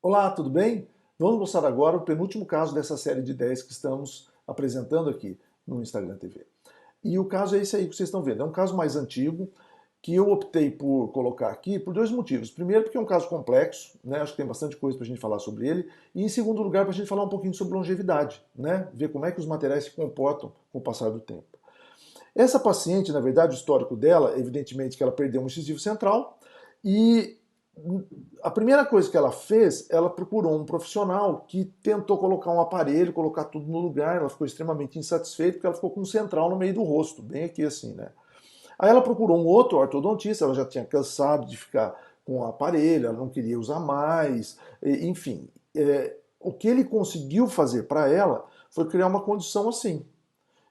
Olá, tudo bem? Vamos mostrar agora o penúltimo caso dessa série de 10 que estamos apresentando aqui no Instagram TV. E o caso é esse aí que vocês estão vendo. É um caso mais antigo que eu optei por colocar aqui por dois motivos. Primeiro, porque é um caso complexo, né? Acho que tem bastante coisa para a gente falar sobre ele. E em segundo lugar, para a gente falar um pouquinho sobre longevidade, né? Ver como é que os materiais se comportam com o passar do tempo. Essa paciente, na verdade, o histórico dela, evidentemente que ela perdeu um incisivo central e a primeira coisa que ela fez, ela procurou um profissional que tentou colocar um aparelho, colocar tudo no lugar, ela ficou extremamente insatisfeita porque ela ficou com um central no meio do rosto, bem aqui assim, né? Aí ela procurou um outro ortodontista, ela já tinha cansado de ficar com o aparelho, ela não queria usar mais, enfim. O que ele conseguiu fazer para ela foi criar uma condição assim.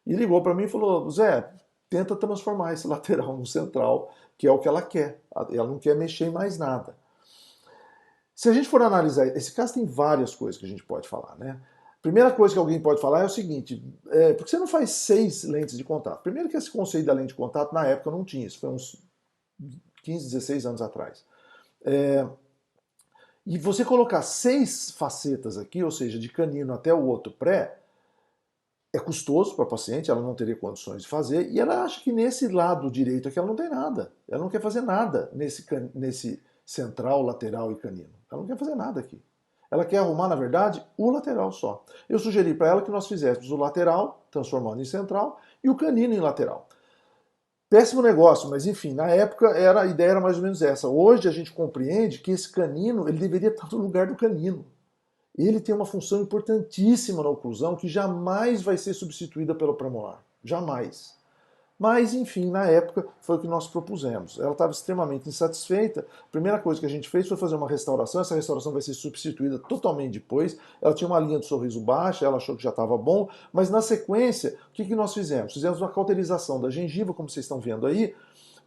E ligou para mim e falou: Zé, tenta transformar esse lateral no central, que é o que ela quer. Ela não quer mexer em mais nada. Se a gente for analisar, esse caso tem várias coisas que a gente pode falar, né? Primeira coisa que alguém pode falar é o seguinte: por que você não faz 6 lentes de contato? Primeiro que esse conceito da lente de contato na época não tinha, isso foi uns 15, 16 anos atrás. É, e você colocar 6 facetas aqui, ou seja, de canino até o outro pré, é custoso para a paciente, ela não teria condições de fazer, e ela acha que nesse lado direito aqui ela não tem nada. Ela não quer fazer nada nesse central, lateral e canino. Ela não quer fazer nada aqui. Ela quer arrumar, na verdade, o lateral só. Eu sugeri para ela que nós fizéssemos o lateral, transformando em central, e o canino em lateral. Péssimo negócio, mas enfim, na época a ideia era mais ou menos essa. Hoje a gente compreende que esse canino ele deveria estar no lugar do canino. Ele tem uma função importantíssima na oclusão que jamais vai ser substituída pelo premolar. Jamais. Mas, enfim, na época foi o que nós propusemos. Ela estava extremamente insatisfeita. A primeira coisa que a gente fez foi fazer uma restauração. Essa restauração vai ser substituída totalmente depois. Ela tinha uma linha de sorriso baixa, ela achou que já estava bom. Mas na sequência, o que nós fizemos? Fizemos uma cauterização da gengiva, como vocês estão vendo aí,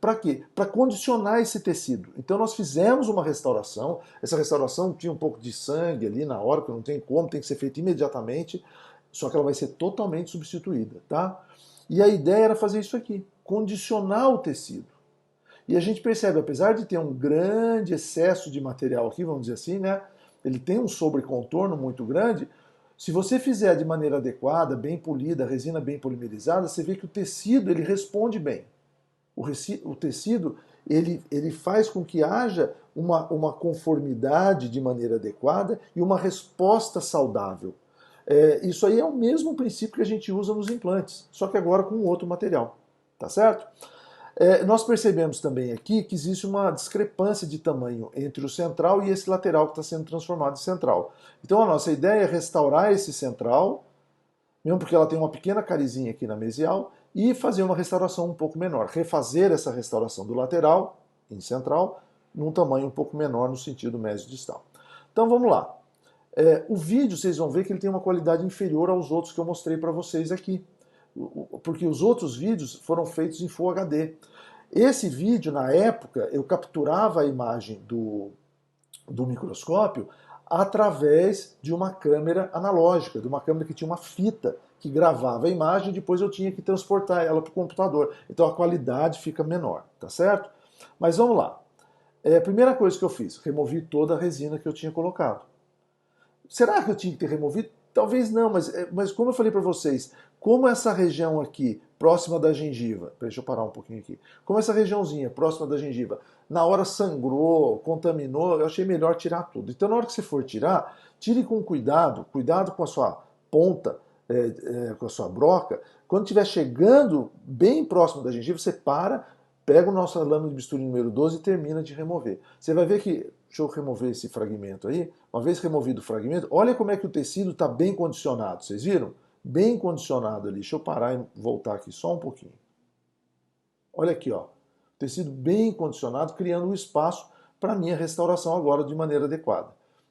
para quê? Para condicionar esse tecido. Então nós fizemos uma restauração. Essa restauração tinha um pouco de sangue ali na hora, que não tem como, tem que ser feita imediatamente. Só que ela vai ser totalmente substituída, tá? E a ideia era fazer isso aqui, condicionar o tecido. E a gente percebe, apesar de ter um grande excesso de material aqui, vamos dizer assim, né? Ele tem um sobrecontorno muito grande. Se você fizer de maneira adequada, bem polida, a resina bem polimerizada, você vê que o tecido ele responde bem. O tecido ele faz com que haja uma conformidade de maneira adequada e uma resposta saudável. Isso aí é o mesmo princípio que a gente usa nos implantes, só que agora com outro material, tá certo? Nós percebemos também aqui que existe uma discrepância de tamanho entre o central e esse lateral que está sendo transformado em central. Então a nossa ideia é restaurar esse central, mesmo porque ela tem uma pequena carizinha aqui na mesial, e fazer uma restauração um pouco menor, refazer essa restauração do lateral em central num tamanho um pouco menor no sentido mesodistal. Então vamos lá. O vídeo vocês vão ver que ele tem uma qualidade inferior aos outros que eu mostrei para vocês aqui, porque os outros vídeos foram feitos em Full HD. Esse vídeo, na época, eu capturava a imagem do microscópio através de uma câmera analógica, de uma câmera que tinha uma fita que gravava a imagem e depois eu tinha que transportar ela para o computador. Então a qualidade fica menor, tá certo? Mas vamos lá. A primeira coisa que eu fiz, removi toda a resina que eu tinha colocado. Será que eu tinha que ter removido? Talvez não, mas como eu falei para vocês, como essa região aqui, próxima da gengiva, deixa eu parar um pouquinho aqui, como essa regiãozinha próxima da gengiva, na hora sangrou, contaminou, eu achei melhor tirar tudo. Então, na hora que você for tirar, tire com cuidado, cuidado com a sua ponta, com a sua broca. Quando estiver chegando bem próximo da gengiva, você para, pega o nosso lâmina de bisturi número 12 e termina de remover. Você vai ver que, deixa eu remover esse fragmento aí, uma vez removido o fragmento, olha como é que o tecido está bem condicionado, vocês viram? Bem condicionado ali. Deixa eu parar e voltar aqui só um pouquinho. Olha aqui, ó. Tecido bem condicionado, criando um espaço para a minha restauração agora de maneira adequada.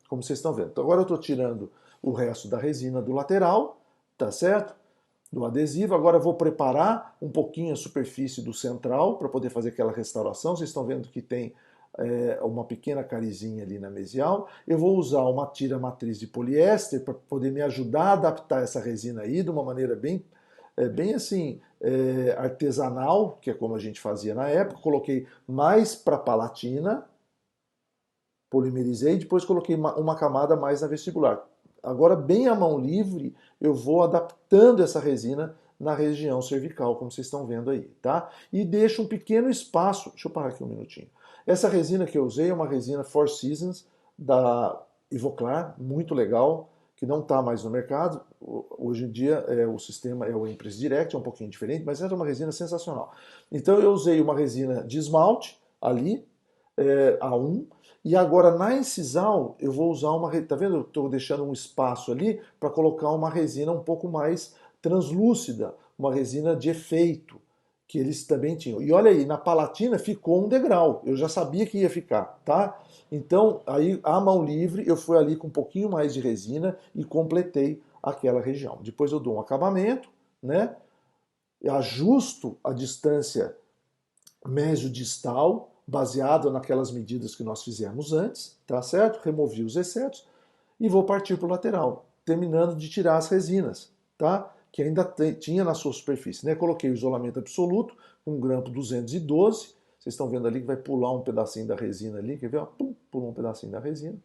Como vocês estão vendo. Então agora eu estou tirando o resto da resina do lateral, tá certo? Do adesivo. Agora eu vou preparar um pouquinho a superfície do central para poder fazer aquela restauração. Vocês estão vendo que tem uma pequena carizinha ali na mesial. Eu vou usar uma tira matriz de poliéster para poder me ajudar a adaptar essa resina aí de uma maneira bem assim, artesanal, que é como a gente fazia na época. Coloquei mais para palatina, polimerizei, depois coloquei uma camada a mais na vestibular. Agora, bem à mão livre, eu vou adaptando essa resina na região cervical, como vocês estão vendo aí, tá? E deixo um pequeno espaço, deixa eu parar aqui um minutinho. Essa resina que eu usei é uma resina Four Seasons da Ivoclar, muito legal, que não está mais no mercado. Hoje em dia o sistema é o Empress Direct, é um pouquinho diferente, mas era uma resina sensacional. Então eu usei uma resina de esmalte ali, A1, e agora na incisal eu vou usar uma, tá vendo? Eu estou deixando um espaço ali para colocar uma resina um pouco mais translúcida, uma resina de efeito, que eles também tinham. E olha aí, na palatina ficou um degrau, eu já sabia que ia ficar, tá? Então, aí, à mão livre, eu fui ali com um pouquinho mais de resina e completei aquela região. Depois eu dou um acabamento, né? Eu ajusto a distância mesodistal, baseado naquelas medidas que nós fizemos antes, tá certo? Removi os excetos e vou partir para o lateral, terminando de tirar as resinas, tá? Que ainda tinha na sua superfície, né? Coloquei o isolamento absoluto, um grampo 212, vocês estão vendo ali que vai pular um pedacinho da resina ali, quer ver? Pum, pulou um pedacinho da resina.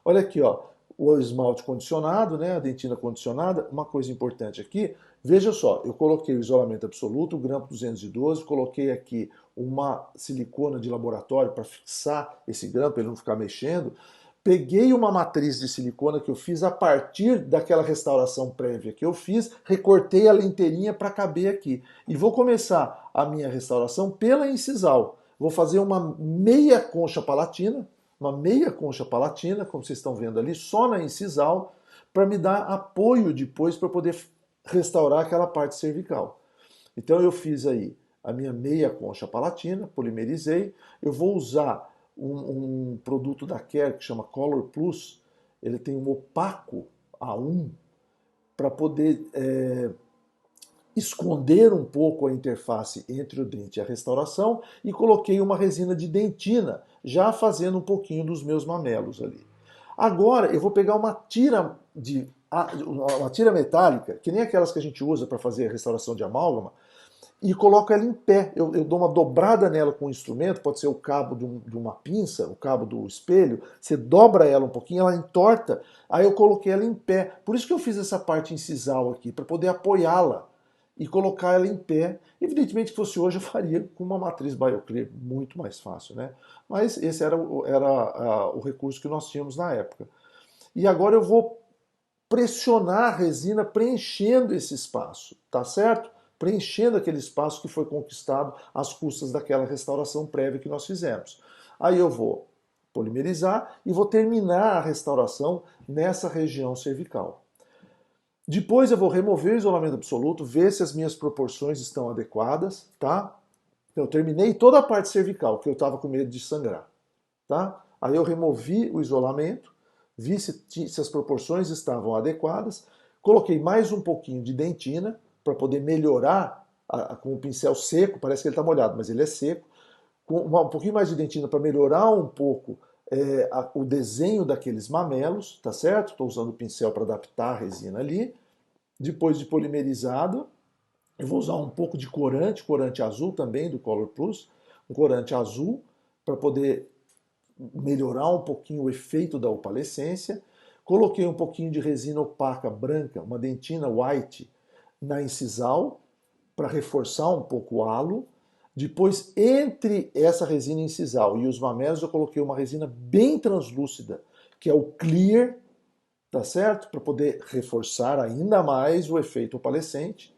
Olha aqui, ó, o esmalte condicionado, né, a dentina condicionada. Uma coisa importante aqui, veja só, eu coloquei o isolamento absoluto, o grampo 212, coloquei aqui uma silicona de laboratório para fixar esse grampo, para ele não ficar mexendo. Peguei uma matriz de silicona que eu fiz a partir daquela restauração prévia que eu fiz, recortei ela inteirinha para caber aqui. E vou começar a minha restauração pela incisal. Vou fazer uma meia concha palatina, como vocês estão vendo ali, só na incisal, para me dar apoio depois para poder restaurar aquela parte cervical. Então eu fiz aí a minha meia concha palatina, polimerizei. Eu vou usar um produto da Care que chama Color Plus. Ele tem um opaco A1 para poder esconder um pouco a interface entre o dente e a restauração e coloquei uma resina de dentina, já fazendo um pouquinho dos meus mamelos ali. Agora eu vou pegar uma tira metálica, que nem aquelas que a gente usa para fazer a restauração de amálgama, e coloco ela em pé. Eu dou uma dobrada nela com o instrumento, pode ser o cabo de uma pinça, o cabo do espelho, você dobra ela um pouquinho, ela entorta, aí eu coloquei ela em pé. Por isso que eu fiz essa parte incisal aqui, para poder apoiá-la e colocar ela em pé. Evidentemente que fosse hoje eu faria com uma matriz BioClear, muito mais fácil, né? Mas esse era o recurso que nós tínhamos na época. E agora eu vou pressionar a resina preenchendo esse espaço, tá certo? Preenchendo aquele espaço que foi conquistado às custas daquela restauração prévia que nós fizemos. Aí eu vou polimerizar e vou terminar a restauração nessa região cervical. Depois eu vou remover o isolamento absoluto, ver se as minhas proporções estão adequadas, tá? Então, eu terminei toda a parte cervical, que eu estava com medo de sangrar, tá? Aí eu removi o isolamento, vi se as proporções estavam adequadas, coloquei mais um pouquinho de dentina para poder melhorar com o pincel seco, parece que ele está molhado, mas ele é seco, com um pouquinho mais de dentina para melhorar um pouco o desenho daqueles mamelos, tá certo? Estou usando o pincel para adaptar a resina ali. Depois de polimerizado, eu vou usar um pouco de corante azul também do Color Plus, um corante azul para poder melhorar um pouquinho o efeito da opalescência. Coloquei um pouquinho de resina opaca branca, uma dentina white, na incisal para reforçar um pouco o halo. Depois, entre essa resina incisal e os mamelos, eu coloquei uma resina bem translúcida, que é o Clear, tá certo? Para poder reforçar ainda mais o efeito opalescente.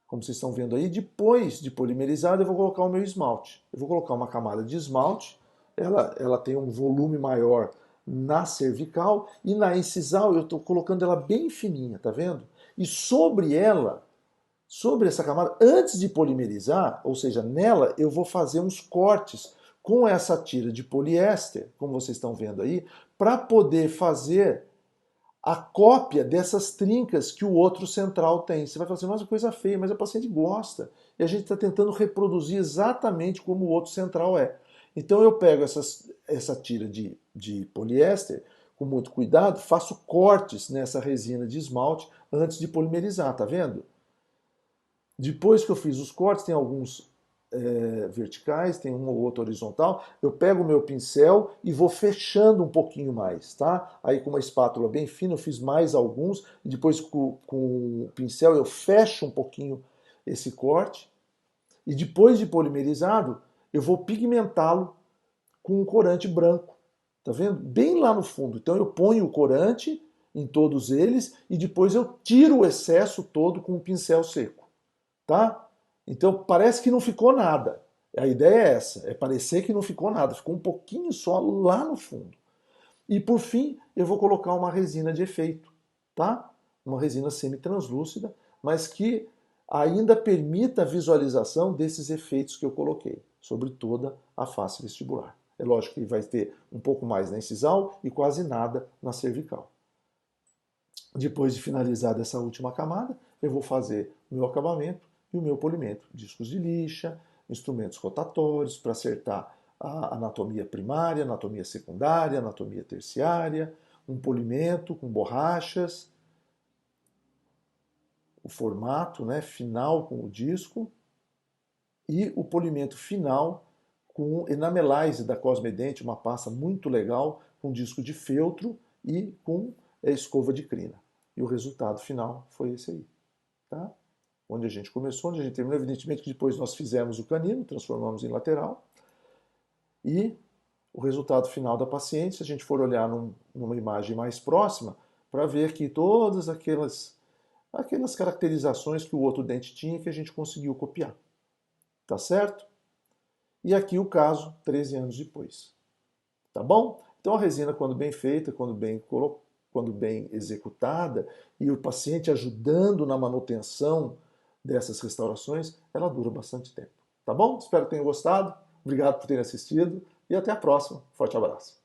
Como vocês estão vendo aí, depois de polimerizado, eu vou colocar o meu esmalte. Eu vou colocar uma camada de esmalte, ela tem um volume maior na cervical, e na incisal eu estou colocando ela bem fininha, tá vendo? E sobre ela, sobre essa camada, antes de polimerizar, ou seja, nela, eu vou fazer uns cortes com essa tira de poliéster, como vocês estão vendo aí, para poder fazer a cópia dessas trincas que o outro central tem. Você vai falar assim, nossa, coisa feia, mas o paciente gosta. E a gente está tentando reproduzir exatamente como o outro central é. Então eu pego essa tira de poliéster com muito cuidado, faço cortes nessa resina de esmalte antes de polimerizar, tá vendo? Depois que eu fiz os cortes, tem alguns verticais, tem uma ou outra horizontal. Eu pego o meu pincel e vou fechando um pouquinho mais, tá? Aí com uma espátula bem fina eu fiz mais alguns, e depois com o pincel eu fecho um pouquinho esse corte, e depois de polimerizado eu vou pigmentá-lo com um corante branco, tá vendo? Bem lá no fundo. Então eu ponho o corante em todos eles e depois eu tiro o excesso todo com o pincel seco, tá? Então parece que não ficou nada. A ideia é essa, é parecer que não ficou nada, ficou um pouquinho só lá no fundo. E por fim, eu vou colocar uma resina de efeito, tá? Uma resina semi-translúcida, mas que ainda permita a visualização desses efeitos que eu coloquei sobre toda a face vestibular. É lógico que vai ter um pouco mais na incisal e quase nada na cervical. Depois de finalizar essa última camada, eu vou fazer o meu acabamento e o meu polimento. Discos de lixa, instrumentos rotatórios para acertar a anatomia primária, anatomia secundária, anatomia terciária, um polimento com borrachas, o formato, né, final com o disco e o polimento final com enamelize da Cosmedente, uma pasta muito legal com disco de feltro e com escova de crina. E o resultado final foi esse aí, tá? Onde a gente começou, onde a gente terminou. Evidentemente que depois nós fizemos o canino, transformamos em lateral. E o resultado final da paciente, se a gente for olhar numa imagem mais próxima, para ver aqui todas aquelas caracterizações que o outro dente tinha que a gente conseguiu copiar. Tá certo? E aqui o caso 13 anos depois. Tá bom? Então a resina, quando bem feita, quando bem executada, e o paciente ajudando na manutenção dessas restaurações, ela dura bastante tempo. Tá bom? Espero que tenham gostado. Obrigado por terem assistido e até a próxima. Forte abraço.